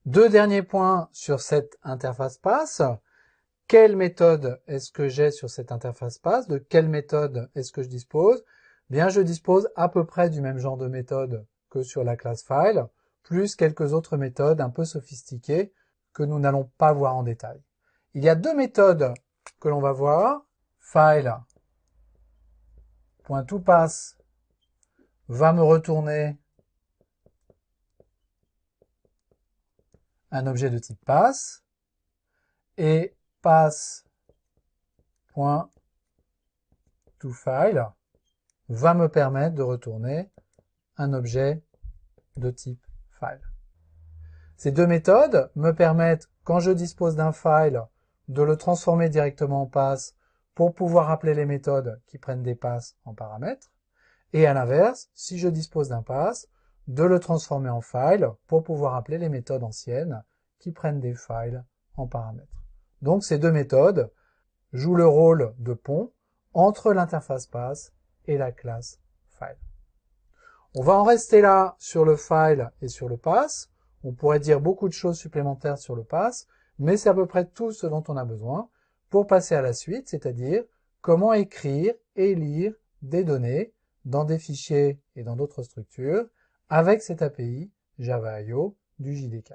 Deux derniers points sur cette interface pass. Quelle méthode est-ce que j'ai sur cette interface pass? De quelle méthode est-ce que je dispose? Bien, je dispose à peu près du même genre de méthode que sur la classe file, plus quelques autres méthodes un peu sophistiquées que nous n'allons pas voir en détail. Il y a deux méthodes que l'on va voir. File.toPass va me retourner un objet de type pass et pass.toFile va me permettre de retourner un objet de type file. Ces deux méthodes me permettent, quand je dispose d'un file, de le transformer directement en pass pour pouvoir appeler les méthodes qui prennent des passes en paramètres, et à l'inverse, si je dispose d'un pass, de le transformer en file pour pouvoir appeler les méthodes anciennes qui prennent des files en paramètres. Donc ces deux méthodes jouent le rôle de pont entre l'interface pass et la classe file. On va en rester là sur le file et sur le pass. On pourrait dire beaucoup de choses supplémentaires sur le pass, mais c'est à peu près tout ce dont on a besoin pour passer à la suite, c'est-à-dire comment écrire et lire des données dans des fichiers et dans d'autres structures avec cette API Java.io du JDK.